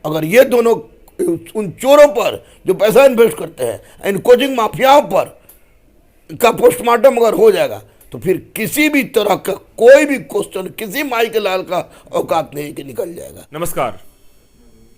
अगर ये दोनों उन चोरों पर जो पैसा इन्वेस्ट करते हैं, इन कोचिंग माफियाओं पर का पोस्टमार्टम अगर हो जाएगा तो फिर किसी भी तरह का कोई भी क्वेश्चन किसी माई के लाल का औकात नहीं कि निकल जाएगा। नमस्कार।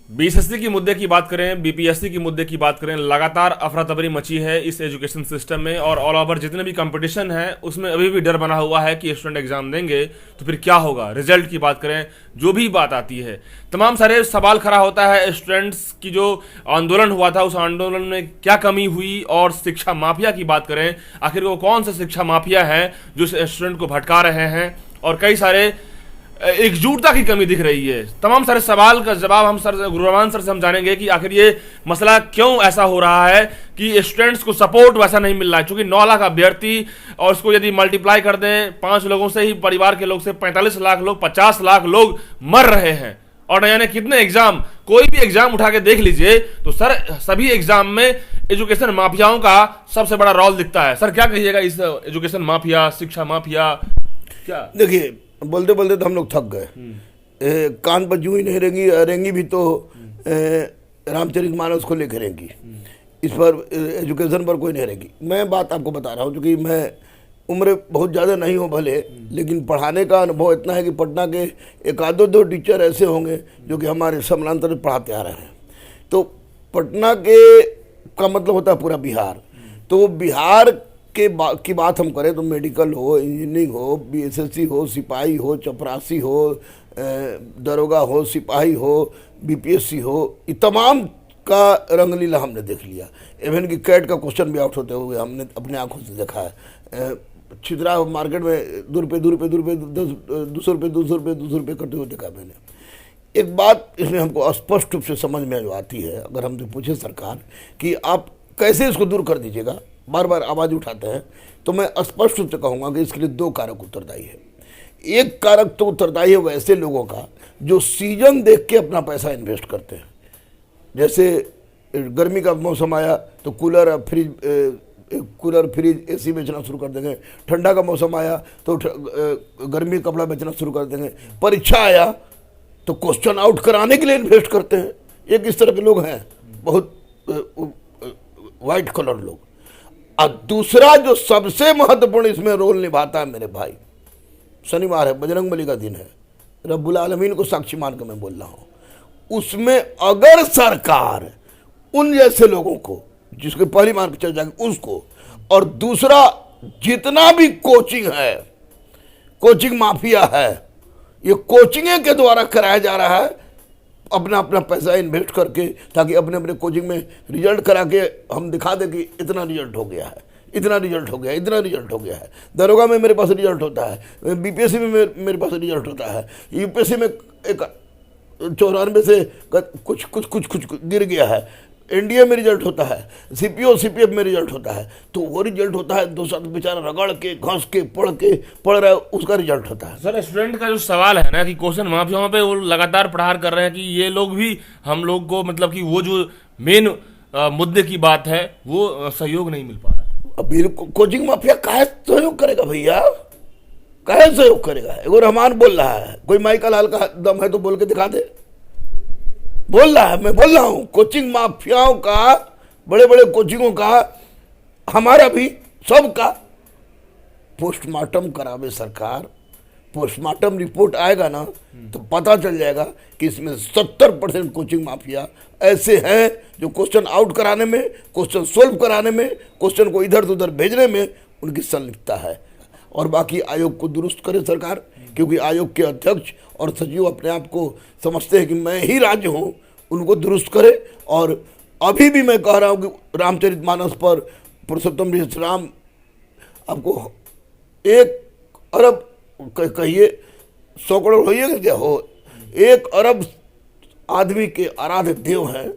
बीएसएससी की मुद्दे की बात करें, बीपीएससी की मुद्दे की बात करें, लगातार अफरा तफरी मची है इस एजुकेशन सिस्टम में और ऑल ओवर जितने भी कंपटीशन है उसमें अभी भी डर बना हुआ है कि स्टूडेंट एग्जाम देंगे तो फिर क्या होगा। रिजल्ट की बात करें, जो भी बात आती है, तमाम सारे सवाल खड़ा होता है। स्टूडेंट्स की जो आंदोलन हुआ था उस आंदोलन में क्या कमी हुई, और शिक्षा माफिया की बात करें, आखिर वो कौन से शिक्षा माफिया है जो स्टूडेंट को भटका रहे हैं, और कई सारे एकजुटता की कमी दिख रही है। तमाम सारे सवाल का जवाब हम सर गुरुरमान सर से हम जानेंगे कि आखिर ये मसला क्यों ऐसा हो रहा है कि स्टूडेंट्स को सपोर्ट वैसा नहीं मिल रहा है। चूंकि 9 लाख अभ्यर्थी और उसको यदि मल्टीप्लाई कर दें 5 लोगों से ही, परिवार के लोग से 45 लाख लोग, 50 लाख लोग मर रहे हैं। और न जाने कितने एग्जाम, कोई भी एग्जाम उठा के देख लीजिए तो सर सभी एग्जाम में एजुकेशन माफियाओं का सबसे बड़ा रोल दिखता है। सर क्या कहिएगा इस एजुकेशन माफिया, शिक्षा माफिया? क्या देखिए, बोलते बोलते तो हम लोग थक गए। कान पर जूं ही नहीं रेंगी, रेंगी भी तो रामचरितमानस को लेकर रेंगी। इस पर एजुकेशन पर कोई नहीं रहेगी। मैं बात आपको बता रहा हूँ, क्योंकि मैं उम्र बहुत ज़्यादा नहीं हो भले, लेकिन पढ़ाने का अनुभव इतना है कि पटना के एक आधो 2 टीचर ऐसे होंगे जो कि हमारे समानांतर पढ़ाते आ रहे हैं। तो पटना के का मतलब होता है पूरा बिहार। तो बिहार की बात हम करें तो मेडिकल हो, इंजीनियरिंग हो, बीएसएससी हो, सिपाही हो, चपरासी हो, दरोगा हो, सिपाही हो, बीपीएससी हो, ये तमाम का रंगलीला हमने देख लिया। इवन कि कैट का क्वेश्चन भी आउट होते हुए हमने अपने आंखों से देखा है। छितरा मार्केट में 2 रुपये 200 रुपये करते हुए देखा मैंने। एक बात इसमें हमको स्पष्ट रूप से समझ में जो आती है, अगर हमसे पूछे सरकार कि आप कैसे इसको दूर कर दीजिएगा, बार बार आवाज़ उठाते हैं, तो मैं स्पष्ट रूप से कहूँगा कि इसके लिए 2 कारक उत्तरदायी है। एक कारक तो उत्तरदायी है वैसे लोगों का जो सीजन देख के अपना पैसा इन्वेस्ट करते हैं। जैसे गर्मी का मौसम आया तो कूलर फ्रिज एसी बेचना शुरू कर देंगे, ठंडा का मौसम आया तो गर्मी कपड़ा बेचना शुरू कर देंगे, परीक्षा आया तो क्वेश्चन आउट कराने के लिए इन्वेस्ट करते हैं। एक इस तरह के लोग हैं, बहुत वाइट कलर लोग। और दूसरा जो सबसे महत्वपूर्ण इसमें रोल निभाता है मेरे भाई, शनिवार है, बजरंगबली का दिन है, रब्बुल आलमीन को साक्षी मान कर मैं बोल रहा हूँ, उसमें अगर सरकार उन जैसे लोगों को, जिसके पहली मार्क चल जाएगी उसको, और दूसरा जितना भी कोचिंग है, कोचिंग माफिया है, ये कोचिंग के द्वारा कराया जा रहा है अपना अपना पैसा इन्वेस्ट करके, ताकि अपने अपने कोचिंग में रिजल्ट करा के हम दिखा दें कि इतना रिजल्ट हो गया है, इतना रिजल्ट हो गया, इतना रिजल्ट हो गया है। दरोगा में मेरे पास रिजल्ट होता है, बीपीएससी में मेरे पास रिजल्ट होता है, यूपीएससी में एक 94 से कुछ गिर गया है, एनडीए में रिजल्ट होता है, सीपीओ सीपीएफ में रिजल्ट होता है। तो वो रिजल्ट होता है 2 साल बेचारा रगड़ के घस के पढ़ रहा है, उसका रिजल्ट होता है। सर स्टूडेंट का जो सवाल है ना कि क्वेश्चन माफियाओं पे वो लगातार प्रहार कर रहे हैं कि ये लोग भी हम लोग को, मतलब कि वो जो मेन मुद्दे की बात है वो सहयोग नहीं मिल पा रहा है। अभी कोचिंग माफिया काहे सहयोग करेगा भैया, काहे सहयोग करेगा? एगो रहमान बोल रहा है, कोई माइकल हाल का दम है तो बोल के दिखा दे। बोल रहा है, मैं बोल रहा हूं, कोचिंग माफियाओं का, बड़े बड़े कोचिंगों का, हमारा भी, सबका पोस्टमार्टम करावे सरकार। पोस्टमार्टम रिपोर्ट आएगा ना तो पता चल जाएगा कि इसमें 70% कोचिंग माफिया ऐसे हैं जो क्वेश्चन आउट कराने में, क्वेश्चन सोल्व कराने में, क्वेश्चन को इधर उधर भेजने में उनकी संलिप्तता है। और बाकी आयोग को दुरुस्त करे सरकार, क्योंकि आयोग के अध्यक्ष और सचिव अपने आप को समझते हैं कि मैं ही राज्य हूँ, उनको दुरुस्त करे। और अभी भी मैं कह रहा हूँ कि रामचरितमानस पर पुरुषोत्तम राम आपको 1 अरब कहिए, 100 करोड़ होइए क्या हो, 1 अरब आदमी के आराध्य देव हैं,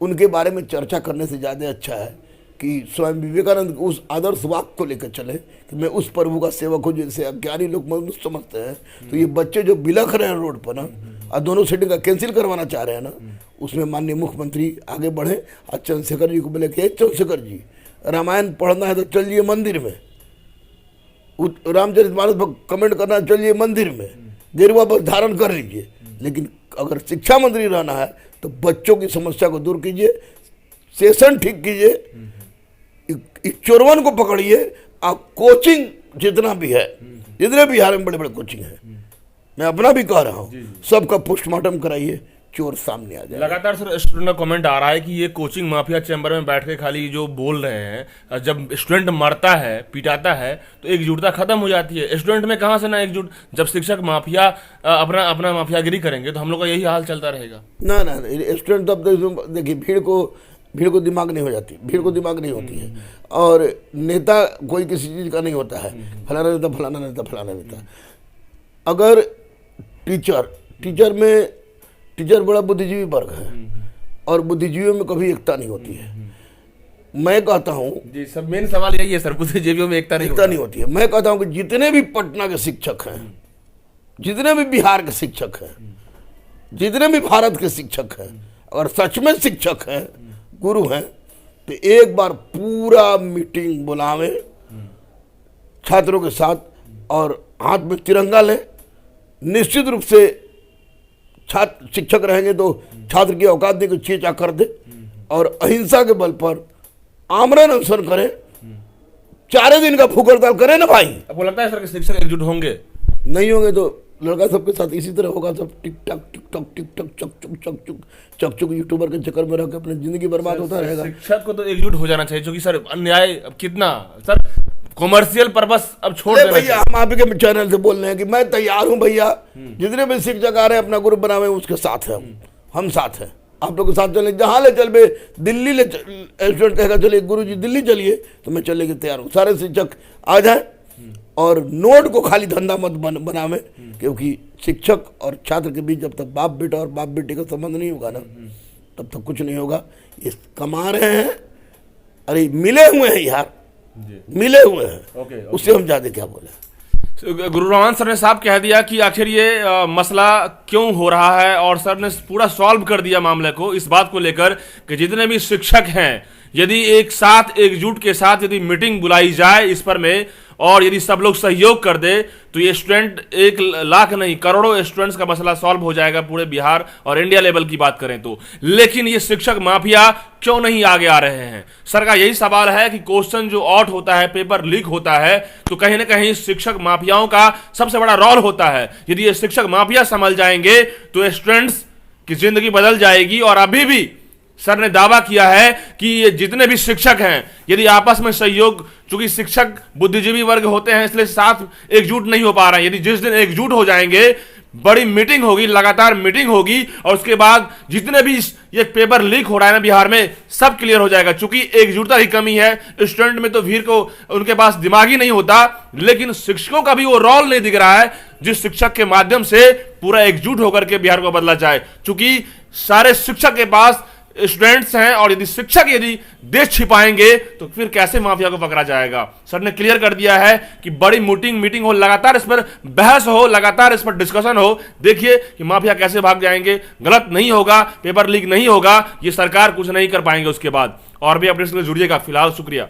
उनके बारे में चर्चा करने से ज़्यादा अच्छा है कि स्वयं विवेकानंद उस आदर्श वाक्य को लेकर चले कि मैं उस प्रभु का सेवक हूँ जिसे अज्ञानी लोग मनुष्य समझते हैं। तो ये बच्चे जो बिलख रहे हैं रोड पर ना, और दोनों सीटिंग का कैंसिल करवाना चाह रहे हैं ना, उसमें माननीय मुख्यमंत्री आगे बढ़े और चंद्रशेखर जी को बोले कि चंद्रशेखर जी, रामायण पढ़ना है तो चलिए मंदिर में, रामचरितमानस पर कमेंट करना चलिए मंदिर में, गेरुआ पर धारण कर लीजिए, लेकिन अगर शिक्षा मंत्री रहना है तो बच्चों की समस्या को दूर कीजिए, सेशन ठीक कीजिए, इस चोरवन को पकड़िए। आप कोचिंग जितना भी है, जितने बिहार में बड़े बड़े कोचिंग है, मैं अपना भी कह रहा हूँ, सबका पोस्टमार्टम कराइए, चोर सामने आ जाए। लगातार सर स्टूडेंट का कमेंट आ रहा है कि ये कोचिंग माफिया चैम्बर में बैठ के खाली जो बोल रहे हैं, जब स्टूडेंट मरता है, पिटाता है, तो एकजुटता खत्म हो जाती है। स्टूडेंट में कहाँ से ना एकजुट, जब शिक्षक माफिया अपना अपना माफियागिरी करेंगे तो हम लोग का यही हाल चलता रहेगा। ना ना, स्टूडेंट तब तो देखिए भीड़ को दिमाग नहीं हो जाती, भीड़ को दिमाग नहीं होती है। और नेता कोई किसी चीज़ का नहीं होता है, फलाना नेता फलाना नेता फलाना नेता। अगर टीचर बड़ा बुद्धिजीवी वर्ग है और बुद्धिजीवियों में कभी एकता नहीं होती है। मैं कहता हूँ जी, सब मेन सवाल यही है सर, बुद्धिजीवियों में एकता नहीं होती है। मैं कहता हूँ कि जितने भी पटना के शिक्षक हैं, जितने भी बिहार के शिक्षक हैं, जितने भी भारत के शिक्षक हैं, अगर सच में शिक्षक हैं, गुरु हैं, तो एक बार पूरा मीटिंग बुलावे छात्रों के साथ और हाथ में तिरंगा लें। निश्चित रूप से छात्र शिक्षक रहेंगे तो छात्र की औकात नहीं, कुछ चेचा कर दे और अहिंसा के बल पर आमरण अनशन करें, 4 दिन का भूख हड़ताल करें ना भाई। आपको लगता है सर कि शिक्षक एकजुट होंगे? नहीं होंगे तो लड़का सबके साथ इसी तरह होगा, सब टिक टक चक चुक यूट्यूबर के चक्कर में रह के अपनी जिंदगी बर्बाद होता रहेगा। शिक्षक को तो एकजुट हो जाना चाहिए, क्योंकि सर अन्याय अब कितना सर, कॉमर्शियल पर्पस अब छोड़ देना भैया। हम आपके चैनल से बोल रहे हैं कि मैं तैयार हूं भैया, जितने भी शिक्षक आ रहे हैं अपना ग्रुप बनावे, उसके साथ है, हम साथ हैं, आप लोग के साथ चले, जहां ले चल बे, दिल्ली ले स्टूडेंट कहेगा चलिए गुरुजी दिल्ली चलिए, तो मैं चलने के तैयार हूँ। सारे शिक्षक आ जाए और नोट को खाली धंधा मत बनावे, क्योंकि शिक्षक और छात्र के बीच जब तक बाप बेटा और बाप बेटे का संबंध नहीं होगा ना, तब तक कुछ नहीं होगा। ये कमा रहे हैं, अरे मिले हुए हैं यार, मिले हुए हैं, उससे हम ज्यादा क्या बोले। गुरु रमान सर ने साहब कह दिया कि आखिर ये मसला क्यों हो रहा है, और सर ने पूरा सॉल्व कर दिया मामले को, इस बात को लेकर कि जितने भी शिक्षक हैं, यदि एक साथ एकजुट के साथ यदि मीटिंग बुलाई जाए इस पर में, और यदि सब लोग सहयोग कर दे, तो ये स्टूडेंट 1 लाख नहीं करोड़ों स्टूडेंट्स का मसला सॉल्व हो जाएगा पूरे बिहार और इंडिया लेवल की बात करें तो। लेकिन ये शिक्षक माफिया क्यों नहीं आगे आ रहे हैं? सर का यही सवाल है कि क्वेश्चन जो आउट होता है, पेपर लीक होता है, तो कहीं ना कहीं शिक्षक माफियाओं का सबसे बड़ा रोल होता है। यदि ये शिक्षक माफिया संभल जाएंगे तो स्टूडेंट्स की जिंदगी बदल जाएगी। और अभी भी सर ने दावा किया है कि ये जितने भी शिक्षक हैं, यदि आपस में सहयोग, चूंकि शिक्षक बुद्धिजीवी वर्ग होते हैं इसलिए साथ एकजुट नहीं हो पा रहे हैं, यदि जिस दिन एकजुट हो जाएंगे, बड़ी मीटिंग होगी, लगातार मीटिंग होगी, और उसके बाद जितने भी ये पेपर लीक हो रहा है ना बिहार में, सब क्लियर हो जाएगा। चूंकि एकजुटता की कमी है, स्टूडेंट में तो भीड़ को उनके पास दिमाग ही नहीं होता, लेकिन शिक्षकों का भी वो रोल नहीं दिख रहा है जिस शिक्षक के माध्यम से पूरा एकजुट होकर के बिहार को बदला जाए। चूंकि सारे शिक्षक के पास स्टूडेंट्स हैं, और यदि शिक्षक यदि देश छिपाएंगे तो फिर कैसे माफिया को पकड़ा जाएगा। सर ने क्लियर कर दिया है कि बड़ी मीटिंग हो, लगातार इस पर बहस हो, लगातार इस पर डिस्कशन हो। देखिए कि माफिया कैसे भाग जाएंगे, गलत नहीं होगा, पेपर लीक नहीं होगा, ये सरकार कुछ नहीं कर पाएंगे उसके बाद। और भी अपडेट्स के लिए जुड़िएगा। फिलहाल शुक्रिया।